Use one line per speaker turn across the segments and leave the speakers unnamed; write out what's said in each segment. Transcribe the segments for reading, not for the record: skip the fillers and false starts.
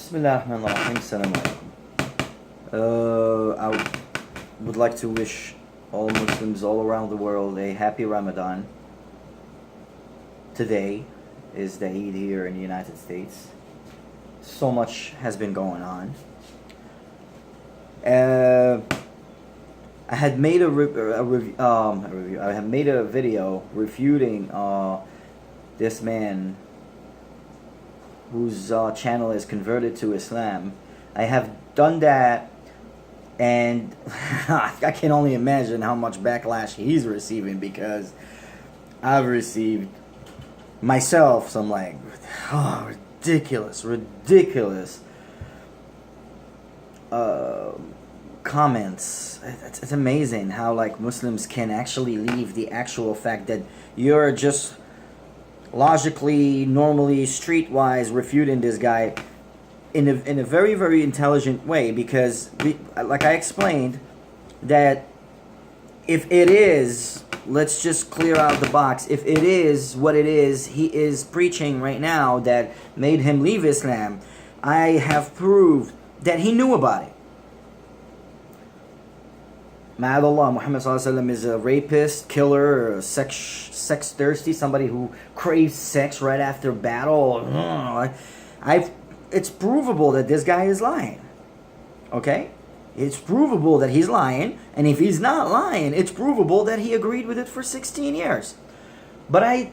Bismillahirrahmanirrahim. Assalamu alaikum. I would like to wish all Muslims all around the world a happy Ramadan. Today is the Eid here in the United States. So much has been going on. I had made a review. I had made a video refuting this man whose channel is converted to Islam. I have done that, and I can only imagine how much backlash he's receiving, because I've received myself some ridiculous comments. It's amazing how Muslims can actually leave the actual fact that you're just logically, normally, streetwise refuting this guy in a very, very intelligent way, because like I explained, that if it is, let's just clear out the box, if it is what it is he is preaching right now that made him leave Islam, I have proved that he knew about it. Ma'adallah, Muhammad ﷺ is a rapist, killer, sex thirsty, somebody who craves sex right after battle. It's provable that this guy is lying. Okay? It's provable that he's lying, and if he's not lying, it's provable that he agreed with it for 16 years. But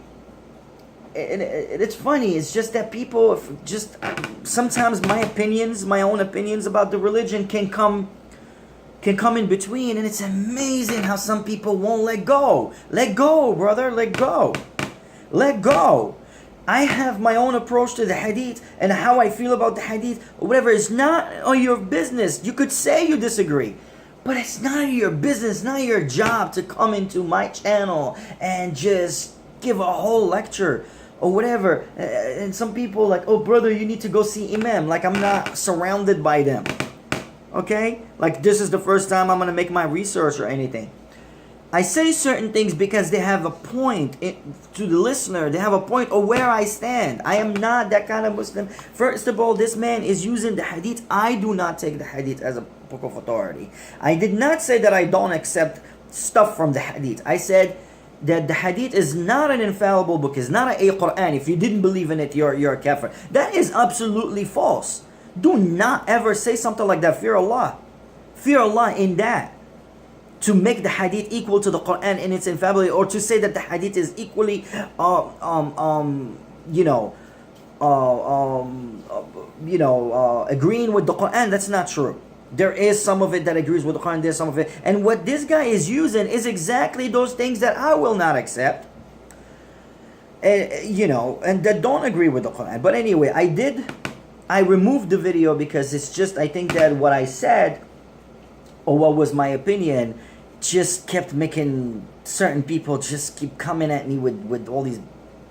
it's funny, it's just that people sometimes my own opinions about the religion can come in between, and it's amazing how some people won't let go. Let go, brother, let go. Let go. I have my own approach to the hadith and how I feel about the hadith. Whatever, it's not your business. You could say you disagree, but it's not your business, not your job to come into my channel and just give a whole lecture or whatever. And some people oh brother, you need to go see Imam. I'm not surrounded by them. Okay? This is the first time I'm going to make my research or anything. I say certain things because they have a point to the listener. They have a point of where I stand. I am not that kind of Muslim. First of all, this man is using the hadith. I do not take the hadith as a book of authority. I did not say that I don't accept stuff from the hadith. I said that the hadith is not an infallible book. It's not a Qur'an. If you didn't believe in it, you're a kafir. That is absolutely false. Do not ever say something like that. Fear Allah. Fear Allah in that. To make the hadith equal to the Qur'an in its infallibility, or to say that the hadith is equally, agreeing with the Qur'an. That's not true. There is some of it that agrees with the Qur'an. There's some of it. And what this guy is using is exactly those things that I will not accept. And that don't agree with the Qur'an. But anyway, I removed the video because it's just, I think that what I said, or what was my opinion, just kept making certain people just keep coming at me with all these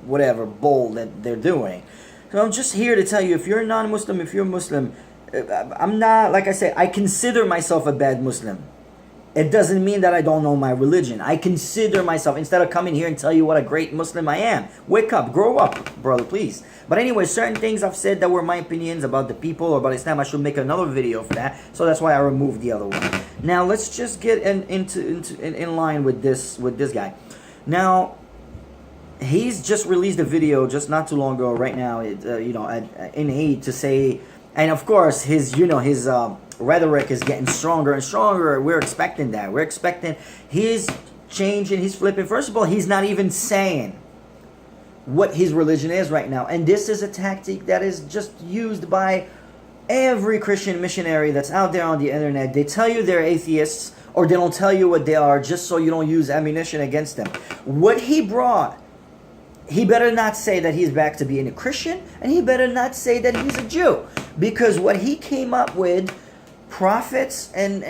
whatever bull that they're doing. So I'm just here to tell you, if you're a non-Muslim, if you're Muslim, I'm not, like I said, I consider myself a bad Muslim. It doesn't mean that I don't know my religion. I consider myself, instead of coming here and tell you what a great Muslim I am. Wake up, grow up, brother, please. But anyway, certain things I've said that were my opinions about the people or about Islam, I should make another video for that. So that's why I removed the other one. Now let's just get in line with this guy. Now, he's just released a video just not too long ago, right now, in Eid, to say, and of course his rhetoric is getting stronger and stronger. We're expecting that. We're expecting he's changing, he's flipping. First of all, he's not even saying what his religion is right now. And this is a tactic that is just used by every Christian missionary that's out there on the internet. They tell you they're atheists, or they don't tell you what they are, just so you don't use ammunition against them. What he brought, he better not say that he's back to being a Christian, and he better not say that he's a Jew. Because what he came up with, prophets and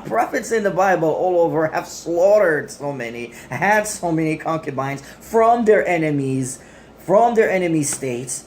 prophets in the Bible all over have slaughtered had so many concubines from their enemies, from their enemy states,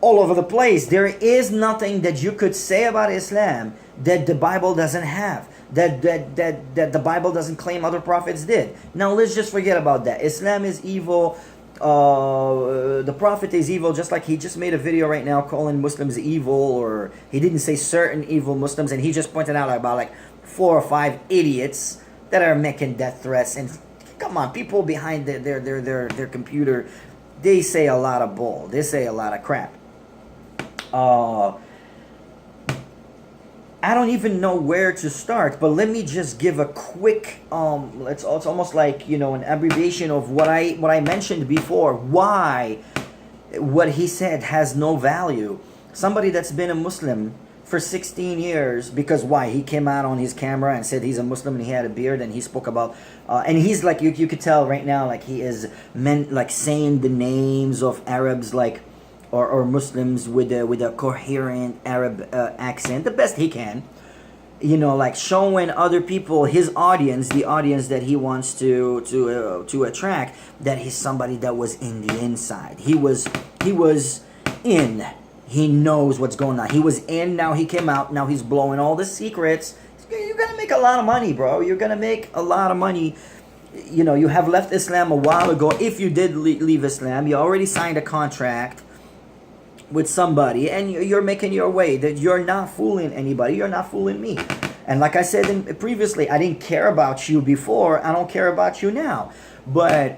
all over the place. There is nothing that you could say about Islam that the Bible doesn't have, that the Bible doesn't claim other prophets did. Now let's just forget about that. Islam is evil. the Prophet is evil, just like he just made a video right now calling Muslims evil, or he didn't say certain evil Muslims, and he just pointed out about like 4 or 5 idiots that are making death threats. And come on, people behind their computer, they say a lot of bull. They say a lot of crap. I don't even know where to start, but let me just give a quick it's almost like, you know, an abbreviation of what I mentioned before. Why what he said has no value. Somebody that's been a Muslim for 16 years, because why? He came out on his camera and said he's a Muslim and he had a beard, and he spoke about and he's like, you could tell right now, like he is like saying the names of Arabs, like or Muslims with a coherent Arab accent, the best he can, you know, like showing other people, his audience, the audience that he wants to attract, that he's somebody that was in the inside. He was in. He knows what's going on. He was in. Now he came out. Now he's blowing all the secrets. You're gonna make a lot of money, bro. You're gonna make a lot of money. You know, you have left Islam a while ago. If you did leave Islam, you already signed a contract with somebody, and you're making your way. That you're not fooling anybody. You're not fooling me. And like I said previously, I didn't care about you before. I don't care about you now. But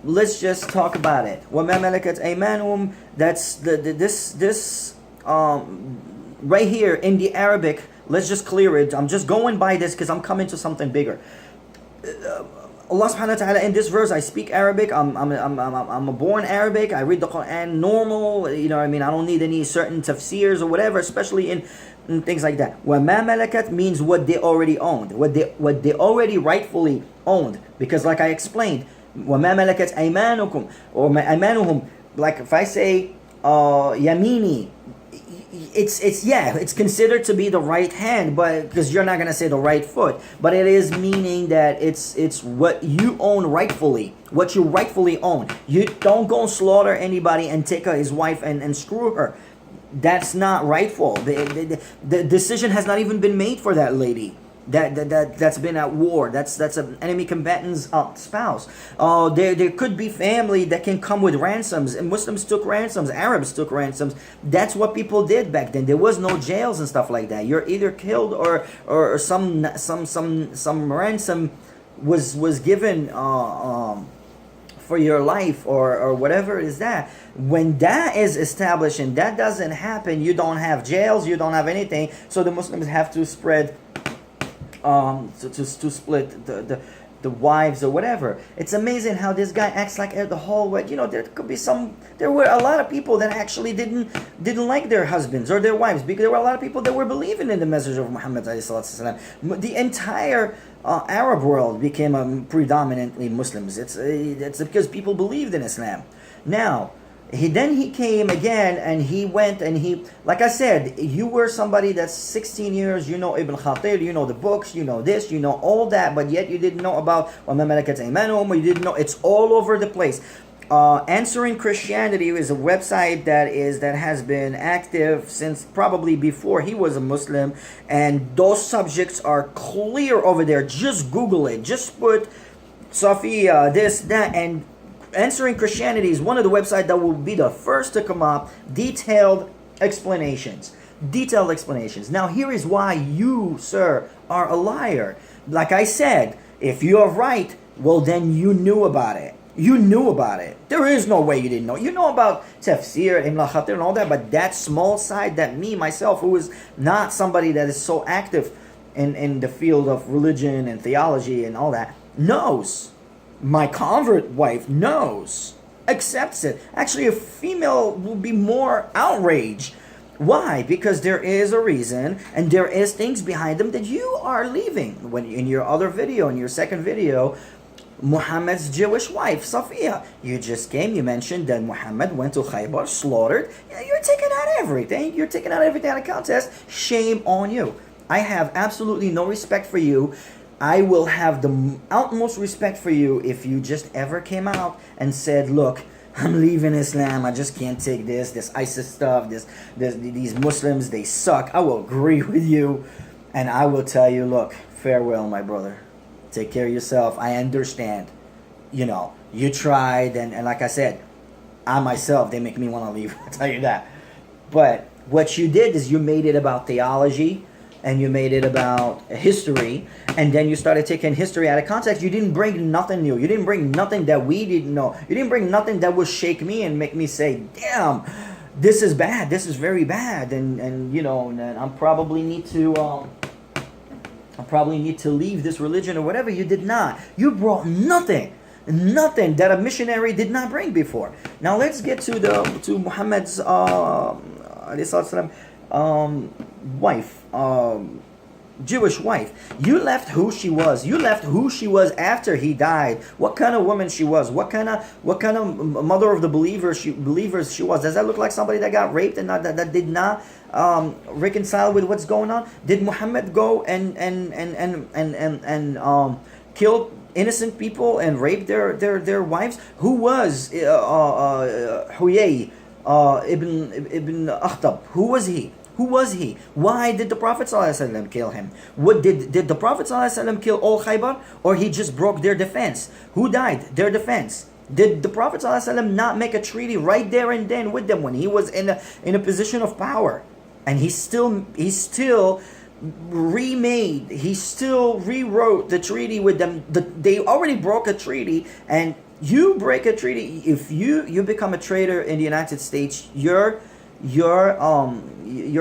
let's just talk about it. وَمَا مَلَكَتْ أَيْمَانُهُمْ. That's this right here in the Arabic. Let's just clear it. I'm just going by this because I'm coming to something bigger. Allah subhanahu wa ta'ala, in this verse, I speak Arabic. I'm a born Arabic. I read the Qur'an normal. You know what I mean? I don't need any certain tafsirs or whatever, especially in things like that. وَمَا مَلَكَتْ means what they already owned, what they already rightfully owned. Because like I explained, وَمَا مَلَكَتْ أَيْمَانُكُمْ or أَيْمَانُهُم. Like if I say yamini, it's considered to be the right hand, but because you're not gonna say the right foot, but it is meaning that it's what you own rightfully, what you rightfully own. You don't go and slaughter anybody and take his wife and screw her. That's not rightful. The decision has not even been made for that lady. That's been at war. That's an enemy combatant's spouse. There could be family that can come with ransoms, and Muslims took ransoms, Arabs took ransoms. That's what people did back then. There was no jails and stuff like that. You're either killed or some ransom was given for your life or whatever is that. When that is established and that doesn't happen, you don't have jails, you don't have anything. So the Muslims have to spread. To split the wives or whatever. It's amazing how this guy acts like the whole way. You know, there were a lot of people that actually didn't like their husbands or their wives, because there were a lot of people that were believing in the message of Muhammad. The entire Arab world became predominantly Muslims. It's because people believed in Islam. Now, he came again, and he went, and like I said, you were somebody that's 16 years, you know Ibn Khatir, you know the books, you know this, you know all that, but yet you didn't know about وَمَا مَلَكَتْ أَيْمَانُهُمْ, you didn't know. It's all over the place. Answering Christianity is a website that has been active since probably before he was a Muslim, and those subjects are clear over there. Just Google it. Just put Safiya, this, that, and Answering Christianity is one of the websites that will be the first to come up. Detailed explanations. Now here is why you, sir, are a liar. Like I said, if you're right, well then you knew about it. There is no way you didn't know. You know about tafsir, Ibn Khatir and all that, but that small side that me, myself, who is not somebody that is so active in the field of religion and theology and all that, knows. My convert wife knows, accepts it. Actually, a female will be more outraged. Why? Because there is a reason, and there is things behind them that you are leaving. When in your other video, in your second video, Muhammad's Jewish wife, Safiya, you just came, you mentioned that Muhammad went to Khaybar, slaughtered. You're taking out everything. You're taking out everything out of context. Shame on you. I have absolutely no respect for you. I will have the utmost respect for you if you just ever came out and said, look, I'm leaving Islam. I just can't take this ISIS stuff, these Muslims, they suck. I will agree with you, and I will tell you, look, farewell, my brother. Take care of yourself. I understand. You know, You tried, and like I said, I myself, they make me want to leave. I'll tell you that. But what you did is you made it about theology, and you made it about history, and then you started taking history out of context. You didn't bring nothing new. You didn't bring nothing that we didn't know. You didn't bring nothing that would shake me and make me say, damn, this is bad. This is very bad. And you know, and I probably need to leave this religion or whatever. You did not. You brought nothing that a missionary did not bring before. Now let's get to Muhammad's wife, Jewish wife. You left who she was. You left who she was after he died. What kind of woman she was. What kind of mother of the believers she was. Does that look like somebody that got raped and that did not reconcile with what's going on? Did Muhammad go and kill innocent people and rape their wives? Who was Huyay ibn Akhtab? Who was he? Who was he? Why did the Prophet ﷺ kill him? Did the Prophet ﷺ kill all Khaybar, or he just broke their defense? Who died? Their defense. Did the Prophet ﷺ not make a treaty right there and then with them when he was in a position of power? And he still remade, he still rewrote the treaty with them. They already broke a treaty, and you break a treaty. If you become a traitor in the United States, your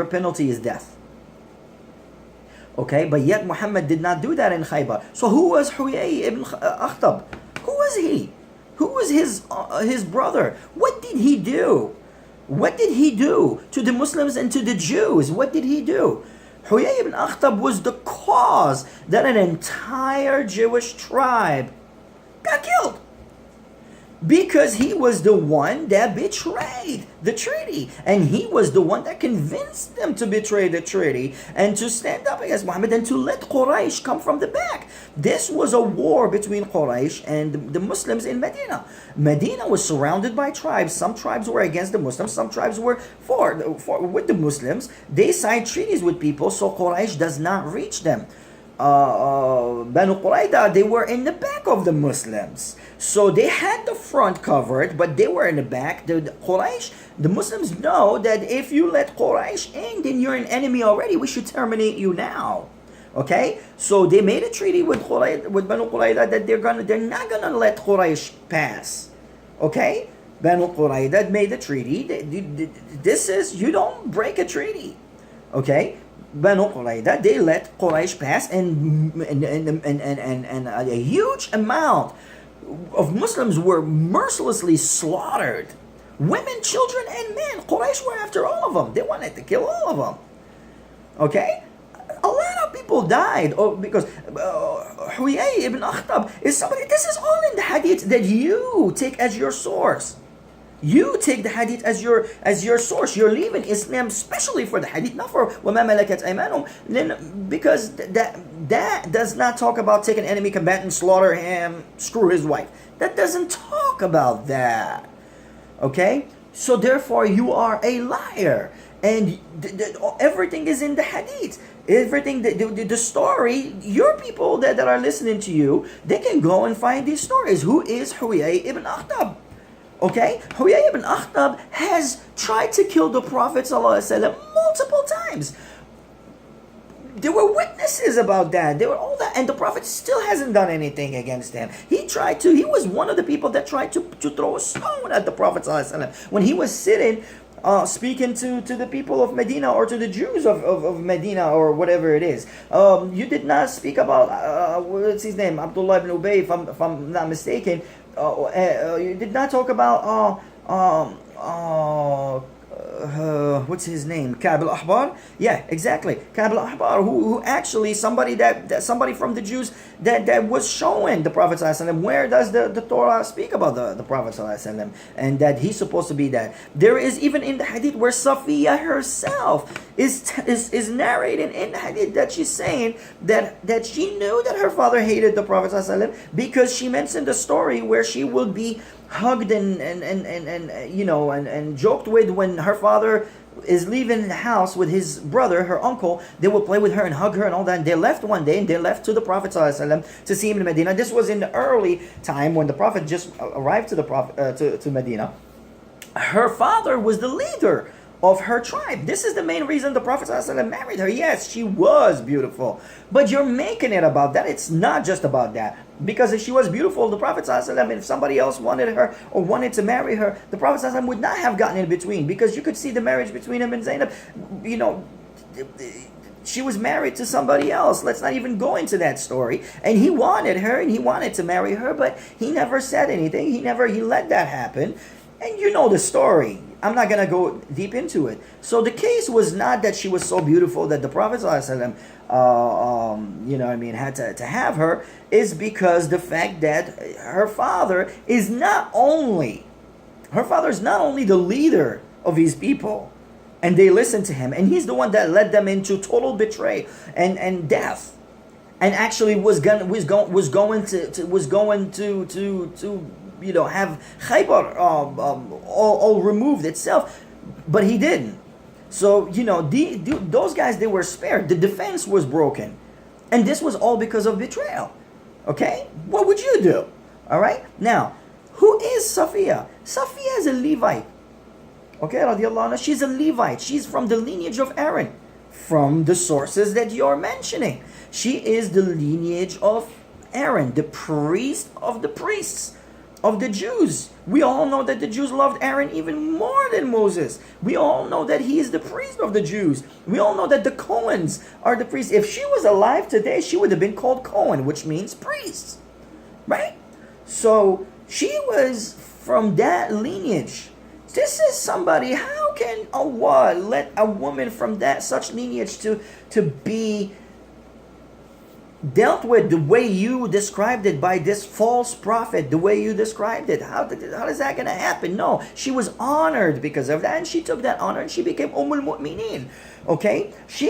penalty is death. Okay, but yet Muhammad did not do that in Khaybar. So who was Huyay ibn Akhtab? Who was he? Who was his brother? What did he do? What did he do to the Muslims and to the Jews? What did he do? Huyay ibn Akhtab was the cause that an entire Jewish tribe got killed. Because he was the one that betrayed the treaty. And he was the one that convinced them to betray the treaty and to stand up against Muhammad and to let Quraysh come from the back. This was a war between Quraysh and the Muslims in Medina. Medina was surrounded by tribes. Some tribes were against the Muslims. Some tribes were for with the Muslims. They signed treaties with people so Quraysh does not reach them. Banu Qurayda, they were in the back of the Muslims. So they had the front covered, but they were in the back. The Quraysh, the Muslims know that if you let Quraysh in, then you're an enemy already. We should terminate you now. Okay? So they made a treaty with Banu Qurayda that they're not gonna let Quraysh pass. Okay? Banu Qurayda made a treaty. This is, you don't break a treaty. Okay? Banu Qurayda, they let Quraysh pass, and a huge amount of Muslims were mercilessly slaughtered. Women, children, and men. Quraysh were after all of them. They wanted to kill all of them. Okay? A lot of people died because Huyay ibn Akhtab is somebody, this is all in the hadith that you take as your source. You take the hadith as your source. You're leaving Islam especially for the hadith, not for وَمَا مَلَكَتْ أَيْمَانُهُمْ, because that does not talk about take an enemy combatant, slaughter him, screw his wife. That doesn't talk about that. Okay? So therefore you are a liar. And everything is in the hadith. Everything, the story, your people that are listening to you, they can go and find these stories. Who is Huyay ibn Akhtab? Okay, Huyay ibn Akhtab has tried to kill the Prophet ﷺ multiple times. There were witnesses about that. There were all that, and the Prophet still hasn't done anything against him. He was one of the people that tried to throw a stone at the Prophet ﷺ when he was sitting, speaking to the people of Medina, or to the Jews of Medina, or whatever it is. You did not speak about what's his name, Abdullah ibn Ubay, if I'm not mistaken. You did not talk about what's his name? Ka'b al-Ahbar? Yeah, exactly. Ka'b al-Ahbar, who actually somebody from the Jews that was showing the Prophet ﷺ. Where does the Torah speak about the Prophet ﷺ and that he's supposed to be that? There is even in the hadith where Safiya herself is narrating in the hadith that she's saying that she knew that her father hated the Prophet ﷺ because she mentioned the story where she would be hugged and joked with when her father is leaving the house with his brother, her uncle. They will play with her and hug her and all that. And they left one day and they left to the Prophet ﷺ to see him in Medina. This was in the early time when the Prophet just arrived to the Prophet to Medina. Her father was the leader of her tribe. This is the main reason the Prophet ﷺ married her. Yes, she was beautiful, but you're making it about that. It's not just about that. Because if she was beautiful, the Prophet ﷺ, if somebody else wanted her or wanted to marry her, the Prophet ﷺ would not have gotten in between, because you could see the marriage between him and Zainab. You know, she was married to somebody else. Let's not even go into that story. And he wanted her and he wanted to marry her, but he never said anything. He let that happen. And you know the story. I'm not going to go deep into it. So the case was not that she was so beautiful that the Prophet ﷺ, had to have her, is because the fact that her father is not only the leader of his people, and they listened to him, and he's the one that led them into total betrayal and death, and actually was going to have Khaybar all removed itself, but he didn't. So those guys, they were spared. The defense was broken, and this was all because of betrayal. Okay, what would you do? All right, now who is Safiya? Safiya is a Levite. Okay, radiallahu anha, she's a Levite. She's from the lineage of Aaron, from the sources that you're mentioning. She is the lineage of Aaron, the priest of the priests of the Jews. We all know that the Jews loved Aaron even more than Moses. We all know that he is the priest of the Jews. We all know that the Cohens are the priests. If she was alive today, she would have been called Cohen, which means priest, right? So she was from that lineage. This is somebody, how can Allah let a woman from that such lineage to be dealt with the way you described it by this false prophet, the way you described it? How is that going to happen? No, she was honored because of that, and she took that honor and she became Mu'mineen. Okay, she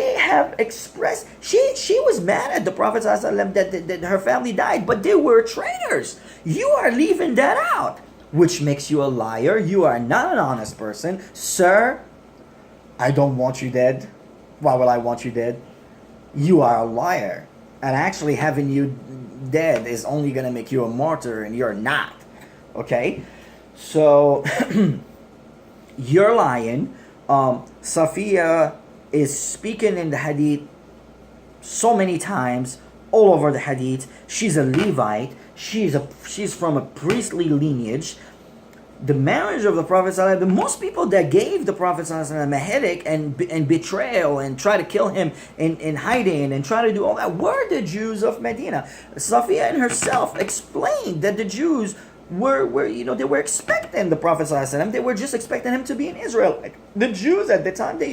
was mad at the Prophet ﷺ that her family died, but they were traitors. You are leaving that out, which makes you a liar. You are not an honest person, sir. I don't want you dead. Why would I want you dead? You are a liar. And actually having you dead is only going to make you a martyr, and you're not. Okay? So, you're lying. Safiya is speaking in the hadith so many times, all over the hadith. She's a Levite. She's from a priestly lineage. The marriage of the Prophet ﷺ, the most people that gave the Prophet ﷺ a headache and betrayal and try to kill him in hiding and try to do all that were the Jews of Medina. Safiya and herself explained that the Jews were they were expecting the Prophet ﷺ. They were just expecting him to be in Israel. The Jews at the time, they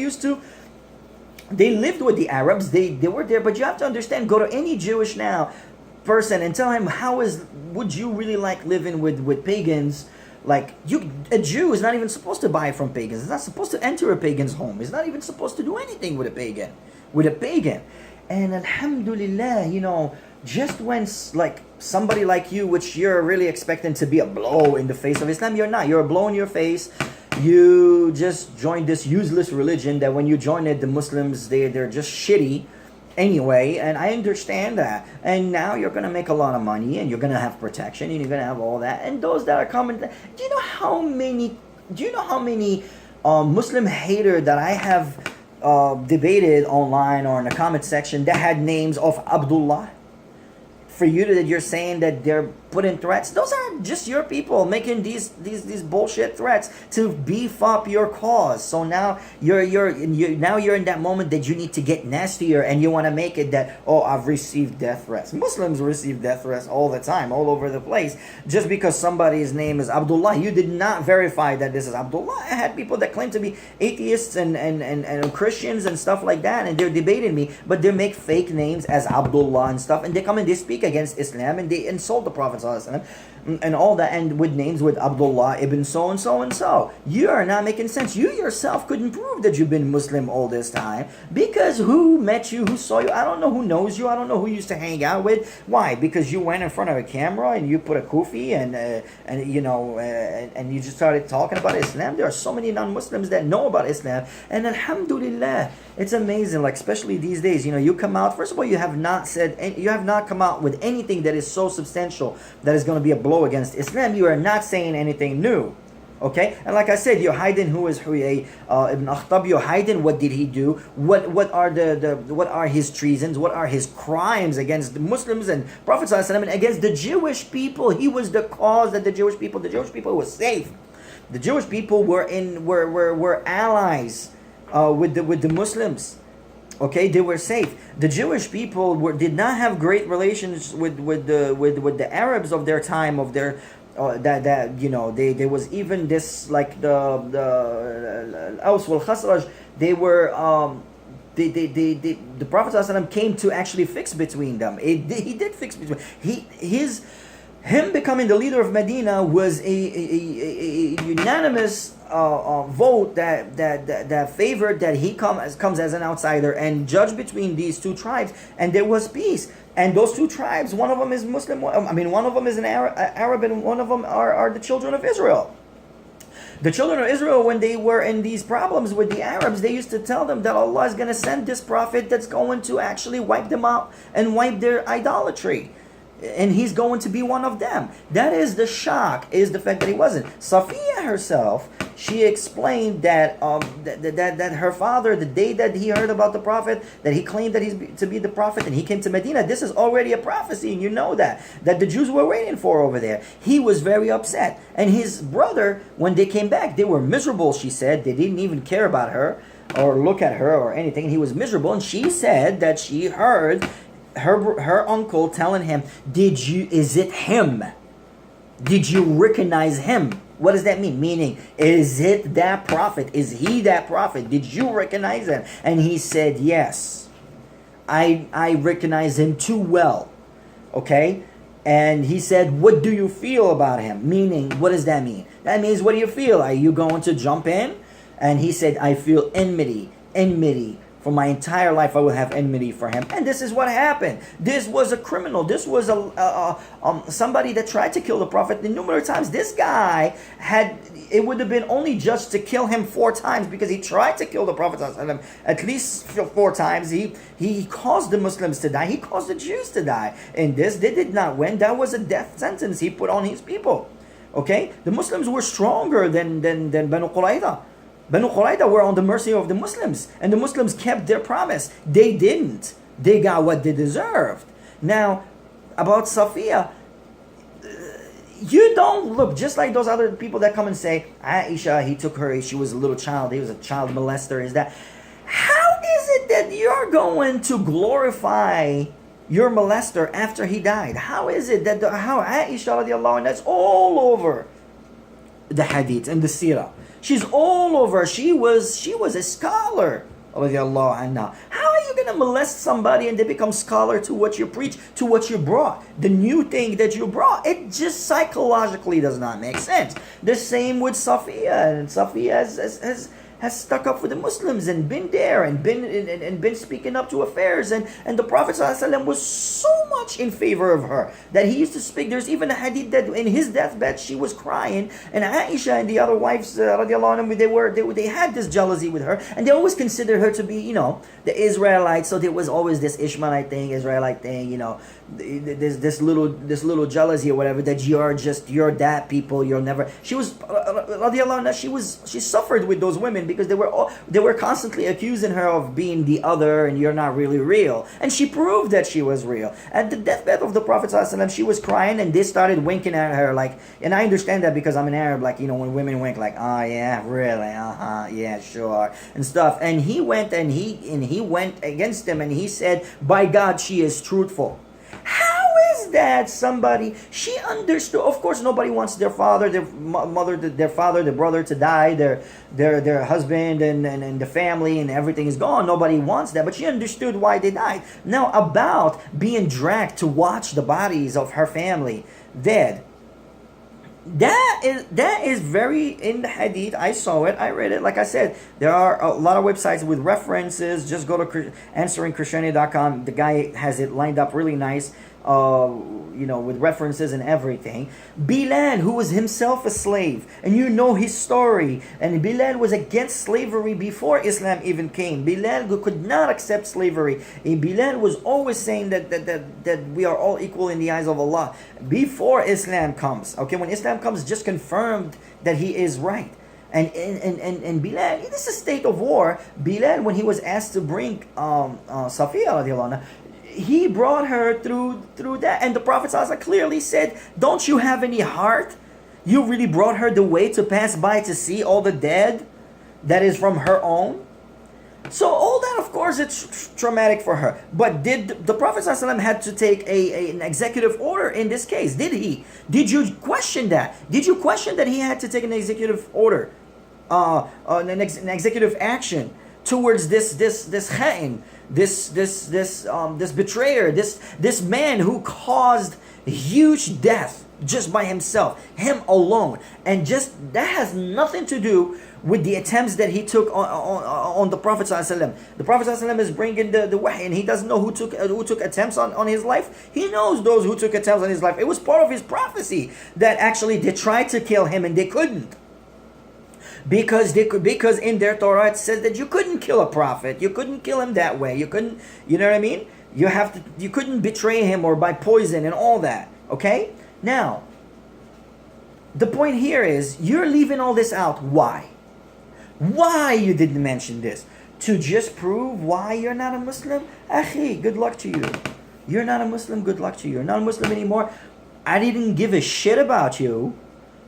lived with the Arabs. They were there, but you have to understand, go to any Jewish now person and tell him would you really like living with pagans? Like, a Jew is not even supposed to buy from pagans. It's not supposed to enter a pagan's home. It's not even supposed to do anything with a pagan. And alhamdulillah, just when like somebody like you, which you're really expecting to be a blow in the face of Islam, you're not. You're a blow in your face. You just joined this useless religion that when you join it, the Muslims, they're just shitty anyway, and I understand that. And now you're going to make a lot of money, and you're going to have protection, and you're going to have all that. And those that are coming, do you know how many Muslim hater that I have debated online or in the comment section that had names of Abdullah? For you that you're saying that they're putting threats, those are just your people making these bullshit threats to beef up your cause. So now you're in that moment that you need to get nastier, and you want to make it that, oh, I've received death threats. Muslims receive death threats all the time, all over the place. Just because somebody's name is Abdullah, you did not verify that this is Abdullah. I had people that claim to be atheists and Christians and stuff like that, and they're debating me, but they make fake names as Abdullah and stuff, and they come and they speak against Islam, and they insult the Prophet Prophet ﷺ, and all that, and with names with Abdullah ibn so and so and so. You are not making sense. You yourself couldn't prove that you've been Muslim all this time, because who met you, who saw you? I don't know who knows you. I don't know who used to hang out with. Why? Because you went in front of a camera and you put a kufi and you just started talking about Islam. There are so many non-Muslims that know about Islam, and alhamdulillah, it's amazing. Like especially these days, you come out. First of all, you have not come out with anything that is so substantial that is going to be a blow against Islam. You are not saying anything new. Okay, and like I said, you're hiding who is Huyay ibn Akhtab. You're hiding what did he do? What are his treasons? What are his crimes against the Muslims and Prophet ﷺ and against the Jewish people? He was the cause that the Jewish people was safe. The Jewish people were allies with the Muslims. Okay, they were safe. The Jewish people did not have great relations with the Arabs of their time, of their there was even this, like the Aus wal Khazraj. They were the Prophet ﷺ came to actually fix between them. He did fix between him becoming the leader of Medina was a unanimous vote that favored that he comes as an outsider and judge between these two tribes, and there was peace. And those two tribes, one of them is Muslim. One of them is an Arab, and one of them are the children of Israel. The children of Israel, when they were in these problems with the Arabs, they used to tell them that Allah is going to send this prophet that's going to actually wipe them out and wipe their idolatry. And he's going to be one of them. That is the shock, is the fact that he wasn't. Safiya herself, she explained that that her father, the day that he heard about the prophet, that he claimed that he's to be the prophet, and he came to Medina, this is already a prophecy, and you know that the Jews were waiting for over there. He was very upset. And his brother, when they came back, they were miserable, she said. They didn't even care about her or look at her or anything. And he was miserable, and she said that she heard her uncle telling him, is it him? Did you recognize him? What does that mean? Meaning, is it that prophet? Is he that prophet? Did you recognize him? And he said, yes. I recognize him too well. Okay? And he said, what do you feel about him? Meaning, what does that mean? That means, what do you feel? Are you going to jump in? And he said, I feel enmity. For my entire life, I will have enmity for him. And this is what happened. This was a criminal. This was somebody that tried to kill the Prophet numerous times. This guy it would have been only just to kill him 4 times, because he tried to kill the Prophet at least 4 times. He caused the Muslims to die. He caused the Jews to die. In this, they did not win. That was a death sentence he put on his people. Okay? The Muslims were stronger than Banu Qurayza. Banu Qurayza were on the mercy of the Muslims, and the Muslims kept their promise. They didn't. They got what they deserved. Now, about Safiya, you don't look just like those other people that come and say, Aisha, he took her, she was a little child, he was a child molester, is that. How is it that you're going to glorify your molester after he died? How is it that how Aisha radiallahu anha, that's all over the hadith and the seerah. She's all over. She was a scholar. Radiallahu anha. How are you going to molest somebody and they become scholar to what you preach, to what you brought? The new thing that you brought, it just psychologically does not make sense. The same with Safiya. And Safiya has stuck up for the Muslims and been there and been speaking up to affairs, and the Prophet ﷺ was so much in favor of her that he used to speak. There's even a hadith that in his deathbed she was crying, and Aisha and the other wives radiallahu anhum, they had this jealousy with her, and they always considered her to be the Israelites. So there was always this Ishmaelite thing, Israelite thing, this little jealousy or whatever, that you're that people, you'll never. She was radiallahu anha, she suffered with those women because they were constantly accusing her of being the other, and you're not really real. And she proved that she was real. At the deathbed of the Prophet ﷺ, she was crying, and they started winking at her like, and I understand that because I'm an Arab, like, when women wink, like, oh yeah, really, yeah, sure, and stuff. And he went against them, and he said, by God, she is truthful. How is that she understood? Of course, nobody wants their father, their mother, their father, their brother to die, their husband and the family and everything is gone. Nobody wants that, but she understood why they died. Now, about being dragged to watch the bodies of her family dead. That is very in the hadith. I saw it, I read it. Like I said, there are a lot of websites with references. Just go to answeringchristianity.com. The guy has it lined up really nice, with references and everything. Bilal, who was himself a slave, and you know his story, and Bilal was against slavery before Islam even came. Bilal could not accept slavery. And Bilal was always saying that we are all equal in the eyes of Allah before Islam comes. Okay, when Islam comes, just confirmed that he is right. And Bilal, this is a state of war. Bilal, when he was asked to bring Safiya radiallahu anha, he brought her through that. And the Prophet ﷺ clearly said, don't you have any heart? You really brought her the way to pass by to see all the dead that is from her own? So all that, of course, it's traumatic for her. But did the Prophet ﷺ had to take an executive order in this case? Did he? Did you question that? Did you question that he had to take an executive order? An executive action towards this kha'in, this betrayer, this man who caused huge death just by himself, him alone, and just that has nothing to do with the attempts that he took on the Prophet ﷺ. The Prophet ﷺ is bringing the wahy, and he doesn't know who took attempts on his life. He knows those who took attempts on his life. It was part of his prophecy that actually they tried to kill him and they couldn't. Because in their Torah it says that you couldn't kill a prophet. You couldn't kill him that way. You couldn't, you know what I mean? You couldn't betray him or by poison and all that. Okay? Now, the point here is you're leaving all this out. Why? Why you didn't mention this? To just prove why you're not a Muslim? Akhi, good luck to you. You're not a Muslim, good luck to you. You're not a Muslim anymore. I didn't give a shit about you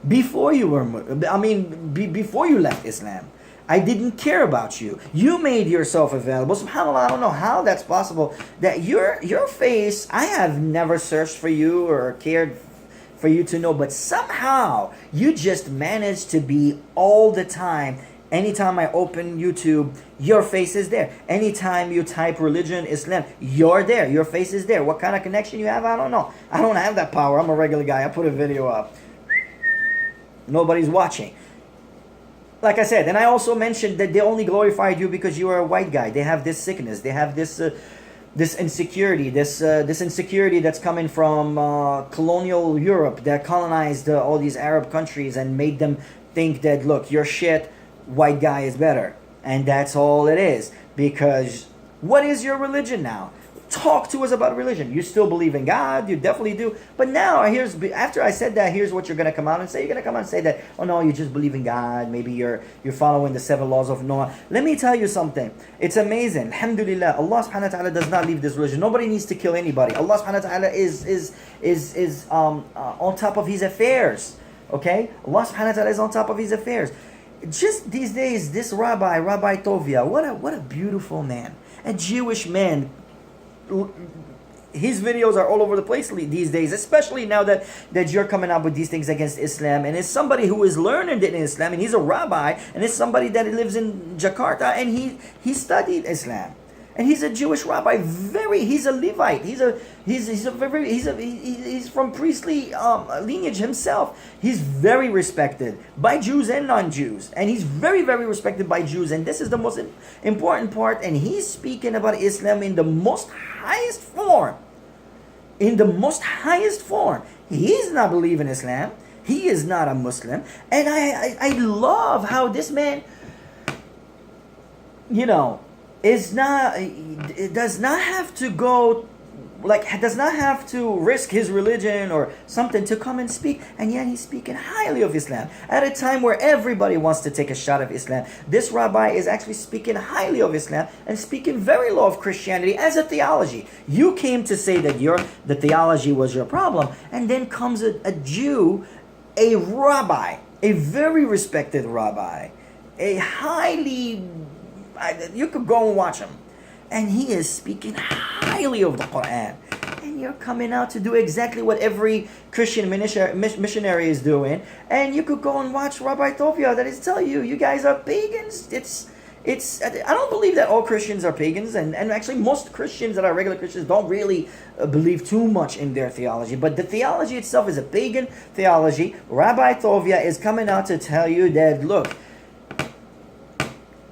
before you were, before you left Islam. I didn't care about you. You made yourself available. SubhanAllah, I don't know how that's possible. That your face, I have never searched for you or cared for you to know, but somehow you just managed to be all the time. Anytime I open YouTube, your face is there. Anytime you type religion, Islam, you're there. Your face is there. What kind of connection you have, I don't know. I don't have that power. I'm a regular guy. I put a video up. Nobody's watching. Like I said, and I also mentioned that they only glorified you because you are a white guy. They have this sickness. They have this insecurity. This insecurity that's coming from colonial Europe that colonized all these Arab countries and made them think that, look, you're shit, white guy is better. And that's all it is. Because what is your religion now? Talk to us about religion. You still believe in God, you definitely do. But now, after I said that, here's what you're going to come out and say. You're going to come out and say that, oh no, you just believe in God. Maybe you're following the 7 laws of Noah. Let me tell you something. It's amazing. Alhamdulillah, Allah subhanahu wa ta'ala does not leave this religion. Nobody needs to kill anybody. Allah subhanahu wa ta'ala is on top of his affairs. Okay? Allah subhanahu wa ta'ala is on top of his affairs. Just these days, this Rabbi Tovia, what a beautiful man. A Jewish man. His videos are all over the place these days, especially now that you're coming up with these things against Islam. And it's somebody who is learned in Islam, and he's a rabbi, and it's somebody that lives in Jakarta, and he studied Islam, and he's a Jewish rabbi. He's a Levite. He's from priestly lineage himself. He's very respected by Jews and non-Jews, and he's very, very respected by Jews. And this is the most important part. And he's speaking about Islam in the most highest form. In the most highest form. He's not believing Islam. He is not a Muslim. And I love how this man, it does not have to go, does not have to risk his religion or something to come and speak, and yet he's speaking highly of Islam at a time where everybody wants to take a shot of Islam. This rabbi is actually speaking highly of Islam and speaking very low of Christianity as a theology. You came to say that the theology was your problem, and then comes a Jew, a rabbi, a very respected rabbi, a highly, you could go and watch him, and he is speaking highly of the Qur'an. And you're coming out to do exactly what every Christian missionary is doing. And you could go and watch Rabbi Tovia that is telling you guys are pagans. It's I don't believe that all Christians are pagans, and actually most Christians that are regular Christians don't really believe too much in their theology. But the theology itself is a pagan theology. Rabbi Tovia is coming out to tell you that, look,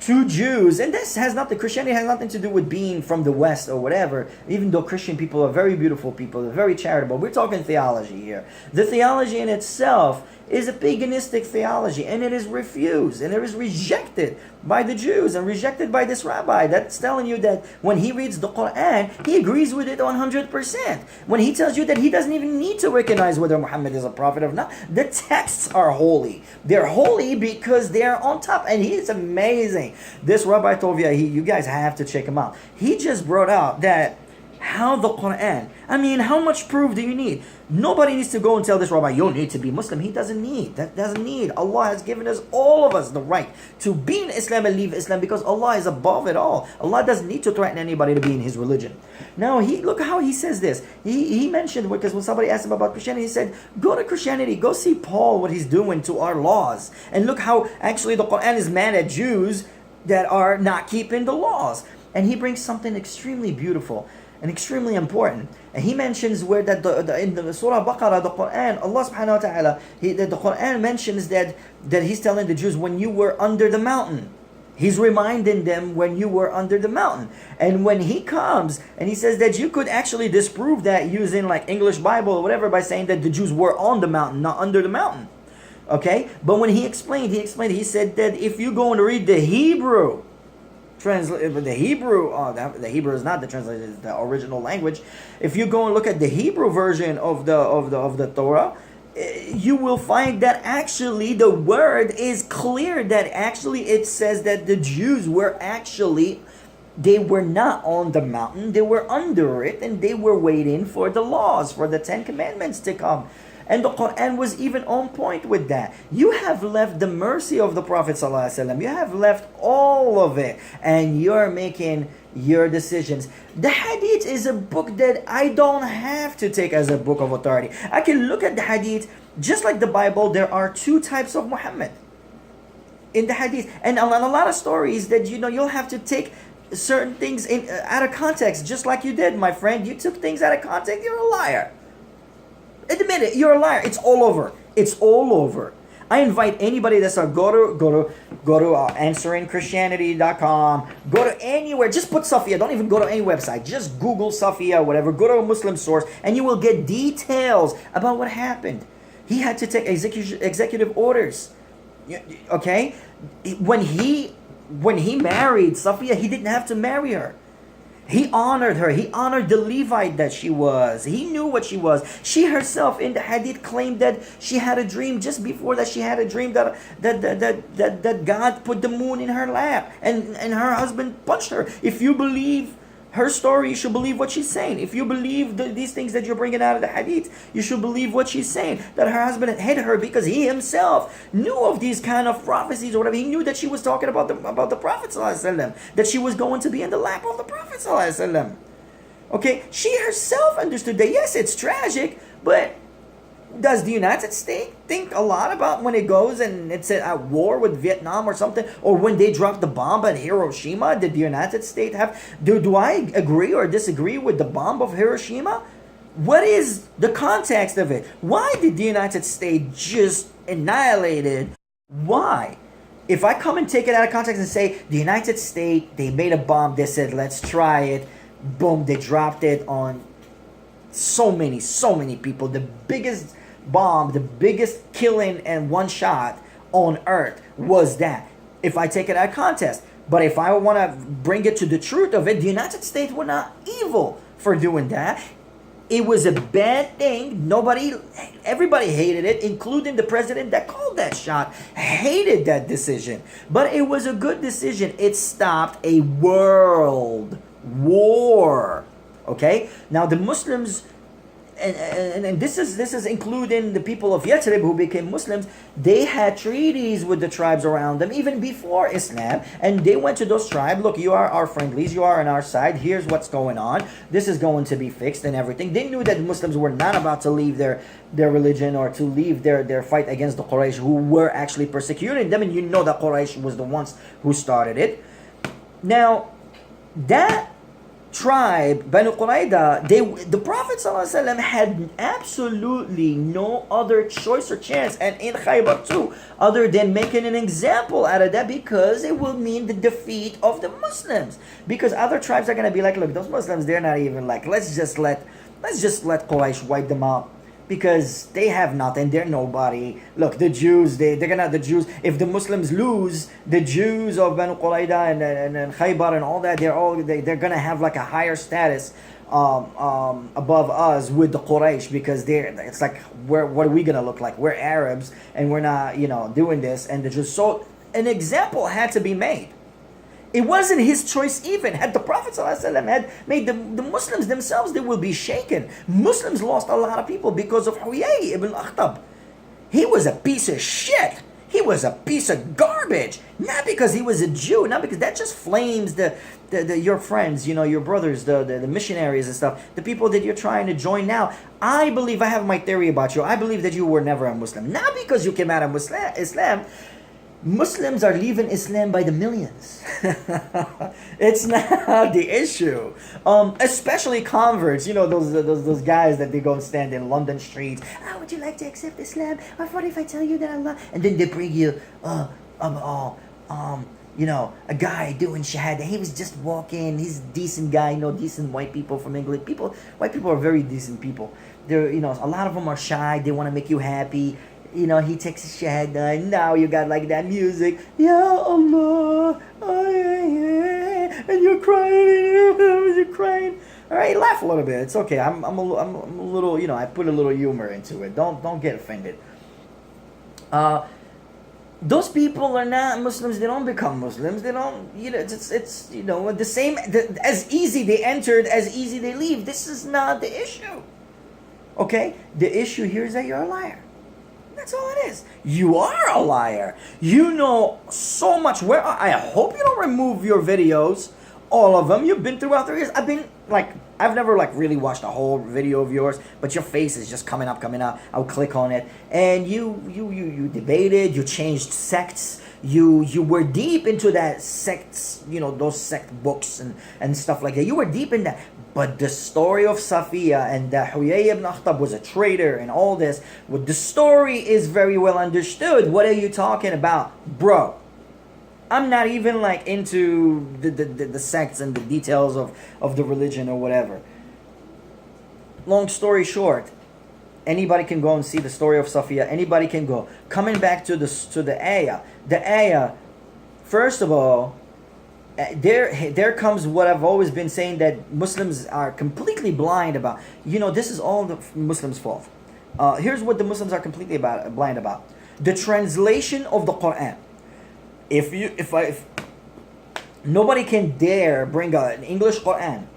to Jews, and this has nothing, Christianity has nothing to do with being from the West or whatever, even though Christian people are very beautiful people, they're very charitable. We're talking theology here. The theology in itself is a paganistic theology, and it is refused, and it is rejected by the Jews, and rejected by this rabbi that's telling you that when he reads the Qur'an, he agrees with it 100%. When he tells you that he doesn't even need to recognize whether Muhammad is a prophet or not, the texts are holy. They're holy because they're on top, and he's amazing. This Rabbi Tovia, you guys have to check him out. He just brought out that how the Qur'an, I mean, how much proof do you need? Nobody needs to go and tell this rabbi, you need to be Muslim. He doesn't need. That doesn't need. Allah has given us, all of us, the right to be in Islam and leave Islam because Allah is above it all. Allah doesn't need to threaten anybody to be in his religion. Now, look how he says this. He mentioned, because when somebody asked him about Christianity, he said, go to Christianity, go see Paul, what he's doing to our laws. And look how actually the Qur'an is mad at Jews that are not keeping the laws. And he brings something extremely beautiful and extremely important. And he mentions where that in the Surah Baqarah, the Qur'an, Allah subhanahu wa ta'ala, the Qur'an mentions that he's telling the Jews, when you were under the mountain. He's reminding them when you were under the mountain. And when he comes and he says that you could actually disprove that using like English Bible or whatever by saying that the Jews were on the mountain, not under the mountain. Okay? But when he explained, he said that if you go and read the Hebrew, the Hebrew is not the translation, it's the original language. If you go and look at the Hebrew version of the Torah, you will find that actually the word is clear, that actually it says that the Jews were actually, they were not on the mountain, they were under it, and they were waiting for the laws, for the 10 Commandments to come. And the Qur'an was even on point with that. You have left the mercy of the Prophet ﷺ. You have left all of it. And you're making your decisions. The Hadith is a book that I don't have to take as a book of authority. I can look at the Hadith, just like the Bible, there are two types of Muhammad in the Hadith. And a lot of stories that, you'll have to take certain things out of context, just like you did, my friend. You took things out of context, you're a liar. Admit it, you're a liar. It's all over. It's all over. I invite anybody that's go to answerinchristianity.com. Go to anywhere. Just put Safiya. Don't even go to any website. Just Google Safiya, whatever. Go to a Muslim source, and you will get details about what happened. He had to take executive orders. Okay, when he married Safiya, he didn't have to marry her. He honored her. He honored the Levite that she was. He knew what she was. She herself in the Hadith claimed that she had a dream just before that. She had a dream that God put the moon in her lap, and her husband punched her. If you believe her story, you should believe what she's saying. If you believe these things that you're bringing out of the Hadith, you should believe what she's saying. That her husband had hit her because he himself knew of these kind of prophecies or whatever. He knew that she was talking about the Prophet ﷺ, that she was going to be in the lap of the Prophet ﷺ. Okay, she herself understood that, yes, it's tragic, but does the United States think a lot about when it goes and it's at war with Vietnam or something? Or when they dropped the bomb at Hiroshima, did the United States have... Do I agree or disagree with the bomb of Hiroshima? What is the context of it? Why did the United States just annihilate it? Why? If I come and take it out of context and say, the United States, they made a bomb, they said, let's try it. Boom, they dropped it on so many people. The biggest bomb, the biggest killing and one shot on earth was that. If I take it out of context. But if I want to bring it to the truth of it, the United States were not evil for doing that. It was a bad thing. Everybody hated it, including the president that called that shot, hated that decision. But it was a good decision. It stopped a world war. Okay? Now the Muslims, and this is including the people of Yathrib who became Muslims, they had treaties with the tribes around them even before Islam, and they went to those tribes, look, you are our friendlies, you are on our side, here's what's going on, this is going to be fixed and everything. They knew that Muslims were not about to leave their religion or to leave their fight against the Quraysh who were actually persecuting them, and you know that Quraysh was the ones who started it. Now, that tribe, Banu Qurayda, the Prophet ﷺ had absolutely no other choice or chance, and in Khaybar too, other than making an example out of that, because it will mean the defeat of the Muslims. Because other tribes are gonna be like, look, those Muslims, they're not even like, let's just let Quraysh wipe them out, because they have nothing, they're nobody. Look, the Jews, they're gonna, the Jews, if the Muslims lose, the Jews of Banu Qurayda and Khaybar and all that, they're gonna have like a higher status above us with the Quraysh, because it's like, what are we gonna look like? We're Arabs and we're not, doing this. And the Jews, so an example had to be made. It wasn't his choice even. Had the Prophet ﷺ had made the Muslims themselves, they will be shaken. Muslims lost a lot of people because of Huyay ibn Akhtab. He was a piece of shit. He was a piece of garbage. Not because he was a Jew, not because that just flames your friends, your brothers, the missionaries and stuff, the people that you're trying to join now. I have my theory about you. I believe that you were never a Muslim. Not because you came out of Islam. Muslims are leaving Islam by the millions. It's not the issue. Especially converts, those guys that they go and stand in London streets. Would you like to accept Islam? What if I tell you that Allah? And then they bring you, a guy doing shahada. He was just walking. He's a decent guy. Decent white people from England. White people are very decent people. They're, a lot of them are shy. They want to make you happy. He takes a shahada, and now you got like that music, Ya Allah, and you're crying. All right, laugh a little bit. It's okay. I'm a little, I put a little humor into it. Don't get offended. Those people are not Muslims. They don't become Muslims. They don't, it's the same. As easy they entered, as easy they leave. This is not the issue. Okay, the issue here is that you're a liar. That's all it is. You are a liar. You know so much. I hope you don't remove your videos, all of them. You've been throughout the years. I've never really watched a whole video of yours, but your face is just coming up. I'll click on it, and you debated. You changed sects. You were deep into that sects. Those sect books and stuff like that. You were deep in that. But the story of Safiya and that Huyay ibn Akhtab was a traitor and all this, the story is very well understood. What are you talking about? Bro, I'm not even into the sects and the details of the religion or whatever. Long story short, anybody can go and see the story of Safiya. Anybody can go. Coming back to the ayah. The ayah, first of all, there comes what I've always been saying, that Muslims are completely blind about. This is all the Muslims' fault. Here's what the Muslims are completely blind about: the translation of the Qur'an. If nobody can dare bring an English Qur'an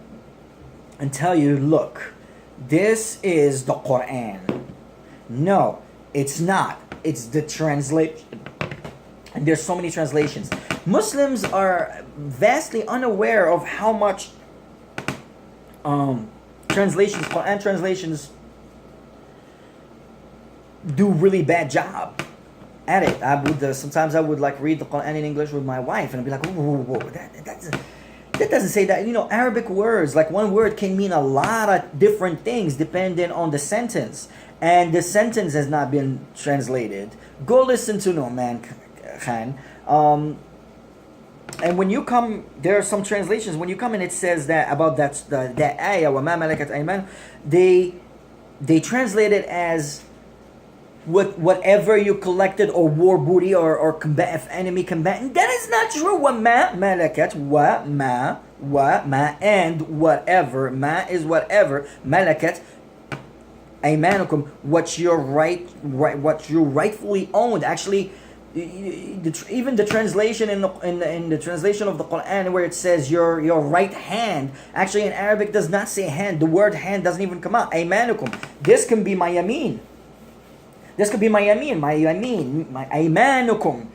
and tell you, look, this is the Qur'an. No, it's not. It's the translation. And there's so many translations. Muslims are vastly unaware of how much translations, Quran translations, do really bad job at it. Sometimes I would read the Quran in English with my wife, and I'd be like, whoa, that doesn't say that. Arabic words, one word can mean a lot of different things depending on the sentence, and the sentence has not been translated. Go listen to Nu'man Khan. And when you come, there are some translations. When you come and it says that about that ayah, وَمَا مَلَكَتْ أَيْمَانُ, they translate it as whatever you collected or war booty or enemy combatant. That is not true. وَمَا مَلَكَتْ وَمَا and whatever. Ma is whatever. مَلَكَتْ أَيْمَانُكُمْ, what you rightfully owned. Actually, even the translation in the translation of the Quran, where it says your right hand, actually in Arabic does not say hand. The word hand doesn't even come out. Aymanukum. This can be my yameen. This could be my yameen. My aymanukum.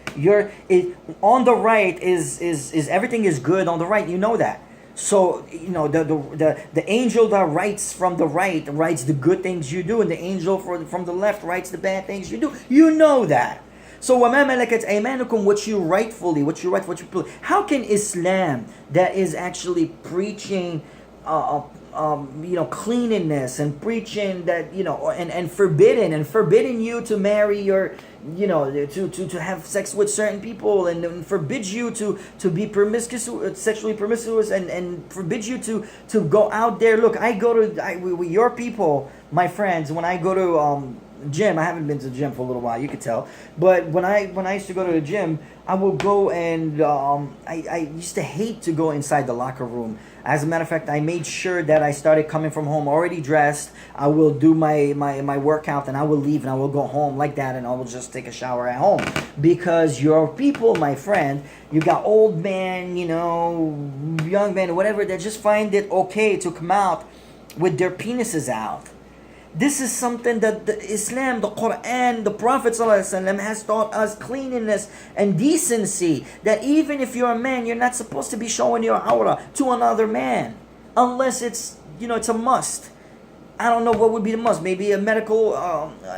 On the right is everything is good on the right. You know that. So the angel that writes from the right writes the good things you do, and the angel from the left writes the bad things you do. You know that. So وَمَا مَلَكَتْ أَيْمَانُكُمْ, how can Islam, that is actually preaching cleanliness, and preaching that, and forbidding you to marry your, to have sex with certain people, and forbids you to be promiscuous, sexually promiscuous, and forbids you to go out there. Look, with your people, my friends, when I go to gym, I haven't been to the gym for a little while, you could tell, but when I used to go to the gym, I will go, and I used to hate to go inside the locker room. As a matter of fact, I made sure that I started coming from home already dressed. I will do my workout, and I will leave, and I will go home like that, and I will just take a shower at home. Because your people, my friend, you got old men, young men, whatever, that just find it okay to come out with their penises out. This is something that the Islam, the Qur'an, the Prophet ﷺ has taught us cleanliness and decency. That even if you're a man, you're not supposed to be showing your aura to another man. Unless it's a must. I don't know what would be the must. Maybe a medical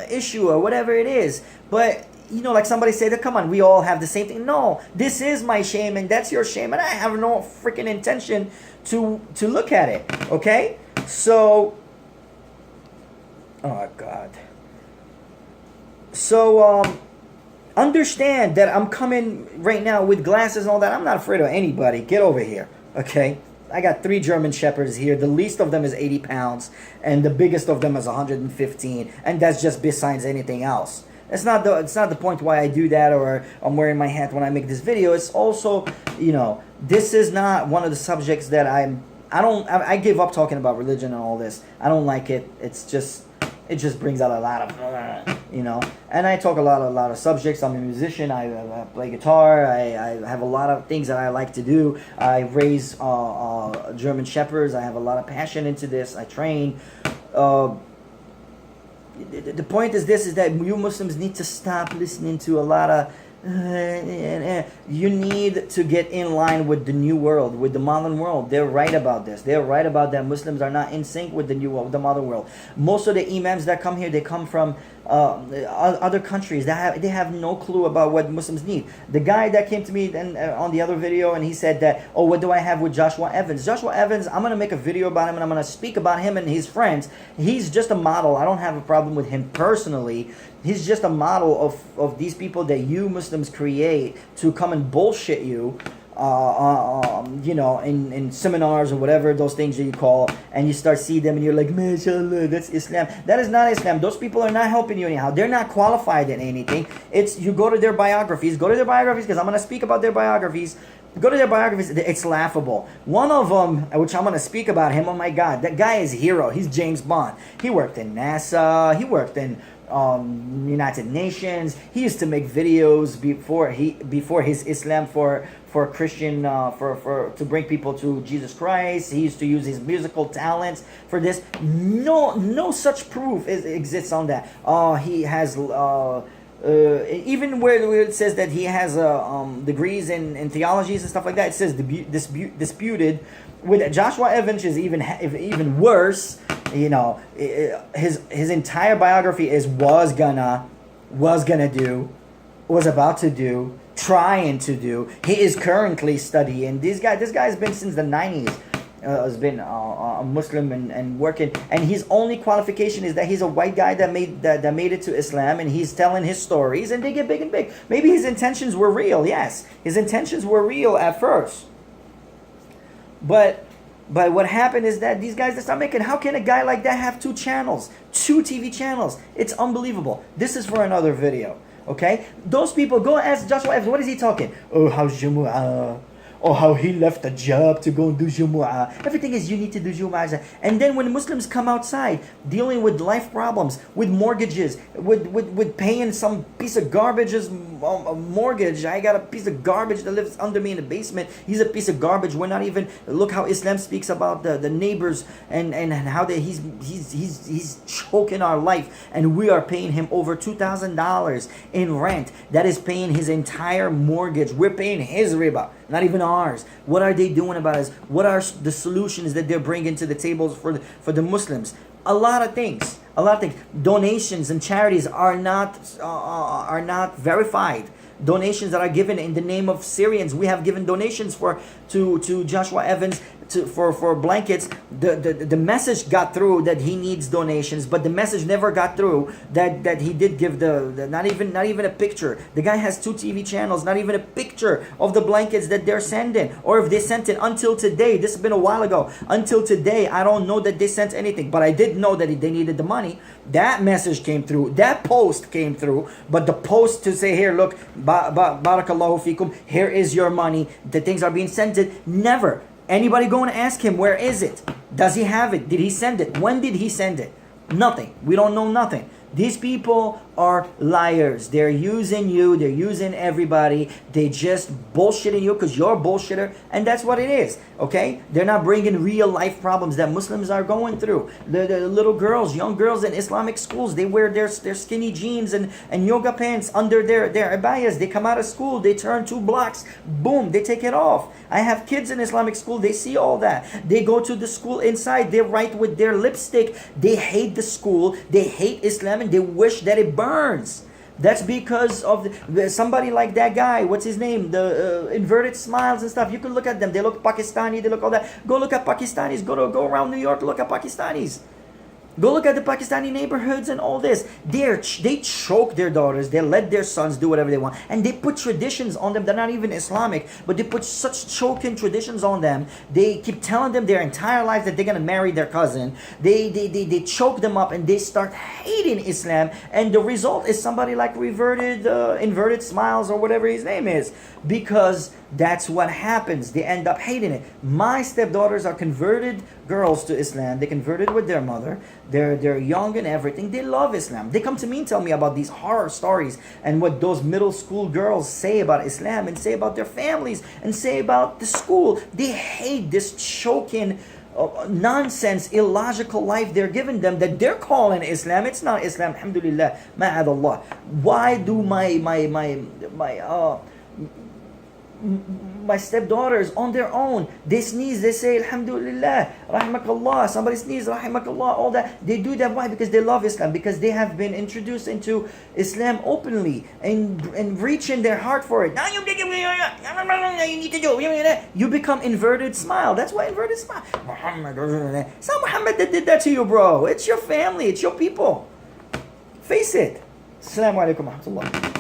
issue or whatever it is. But, like somebody said, come on, we all have the same thing. No, this is my shame and that's your shame. And I have no freaking intention to look at it. Okay? So... oh God. So understand that I'm coming right now with glasses and all that. I'm not afraid of anybody. Get over here. Okay? I got 3 German Shepherds here. The least of them is 80 pounds, and the biggest of them is 115, and that's just besides anything else. It's not the point why I do that, or I'm wearing my hat when I make this video. It's also, this is not one of the subjects that I give up talking about religion and all this. I don't like it. It just brings out a lot of, and I talk a lot of subjects. I'm a musician. I play guitar. I have a lot of things that I like to do. I raise German Shepherds. I have a lot of passion into this. I train. The point is that you Muslims need to stop listening to a lot of you need to get in line with the new world, with the modern world. They're right about this. They're right about that Muslims are not in sync with the new world, the modern world. Most of the imams that come here, they come from other countries. They have no clue about what Muslims need. The guy that came to me on the other video, and he said that, what do I have with Joshua Evans? Joshua Evans, I'm going to make a video about him, and I'm going to speak about him and his friends. He's just a model. I don't have a problem with him personally. He's just a model of these people that you Muslims create to come and bullshit you, in seminars or whatever those things that you call, and you start seeing them and you're like, mashallah, that's Islam. That is not Islam. Those people are not helping you anyhow. They're not qualified in anything. You go to their biographies. Go to their biographies, because I'm going to speak about their biographies. Go to their biographies. It's laughable. One of them, which I'm going to speak about him, oh my God, that guy is a hero. He's James Bond. He worked in NASA. He worked in United Nations. He used to make videos before his Islam for Christian to bring people to Jesus Christ. He used to use his musical talents for this. No such proof exists on that. He has even where it says that he has degrees in theologies and stuff like that, it says disputed. With Joshua Evans is even worse. His entire biography is was gonna do, was about to do, trying to do. He is currently studying. This guy's been since the 90s. Has been a Muslim and working, and his only qualification is that he's a white guy that made it to Islam, and he's telling his stories, and they get big and big. Maybe his intentions were real. Yes, his intentions were real at first. But what happened is that these guys that start making, how can a guy like that have 2 channels, 2 TV channels? It's unbelievable. This is for another video, okay? Those people, go ask Joshua Evans, what is he talking? Oh, how's Jumu'ah? Or how he left a job to go and do Jumu'ah. Everything is you need to do Jumu'ah. And then when Muslims come outside dealing with life problems, with mortgages, with paying some piece of garbage as a mortgage. I got a piece of garbage that lives under me in the basement. He's a piece of garbage. We're not even, look how Islam speaks about the neighbors and how he's choking our life, and we are paying him over $2,000 in rent. That is paying his entire mortgage. We're paying his riba, not even ours. What are they doing about us? What are the solutions that they're bringing to the tables for the Muslims? A lot of things. A lot of things. Donations and charities are not verified. Donations that are given in the name of Syrians. We have given donations to Joshua Evans for blankets. The message got through that he needs donations, but the message never got through that he did give the not even a picture. The guy has 2 TV channels, not even a picture of the blankets that they're sending, or if they sent it until today. This has been a while ago. Until today, I don't know that they sent anything, but I did know that they needed the money. That message came through. That post came through, but the post to say, here, look, barakallahu fikum, here is your money, the things are being sent, it never. Anybody go and ask him, where is it? Does he have it? Did he send it? When did he send it? Nothing. We don't know nothing. These people are liars. They're using you. They're using everybody. They just bullshitting you because you're a bullshitter, and that's what it is. Okay? They're not bringing real life problems that Muslims are going through. The little girls, young girls in Islamic schools, they wear their skinny jeans and yoga pants under their abayas. They come out of school, they turn 2 blocks, boom, they take it off. I have kids in Islamic school, they see all that. They go to the school inside, they write with their lipstick. They hate the school, they hate Islam, and they wish that it burns. That's because of somebody like that guy. What's his name? The inverted smiles and stuff. You can look at them. They look Pakistani. They look all that. Go look at Pakistanis. Go around New York. Look at Pakistanis. Go look at the Pakistani neighborhoods and all this. They choke their daughters. They let their sons do whatever they want. And they put traditions on them that are not even Islamic. But they put such choking traditions on them. They keep telling them their entire life that they're going to marry their cousin. They choke them up and they start hating Islam. And the result is somebody like inverted smiles or whatever his name is. Because that's what happens. They end up hating it. My stepdaughters are converted girls to Islam. They converted with their mother. They're young and everything. They love Islam. They come to me and tell me about these horror stories and what those middle school girls say about Islam and say about their families and say about the school. They hate this choking nonsense, illogical life they're giving them that they're calling Islam. It's not Islam. Alhamdulillah. Ma'adallah. Why do my stepdaughters on their own, they sneeze, they say Alhamdulillah, Rahimakallah, somebody sneeze, Rahimakallah, all that. They do that. Why? Because they love Islam, because they have been introduced into Islam openly and reaching their heart for it. Now you need to do, you become inverted smile. That's why inverted smile. It's not Muhammad that did that to you, bro. It's your family, it's your people. Face it. Assalamu alaikum wa rahmatullah.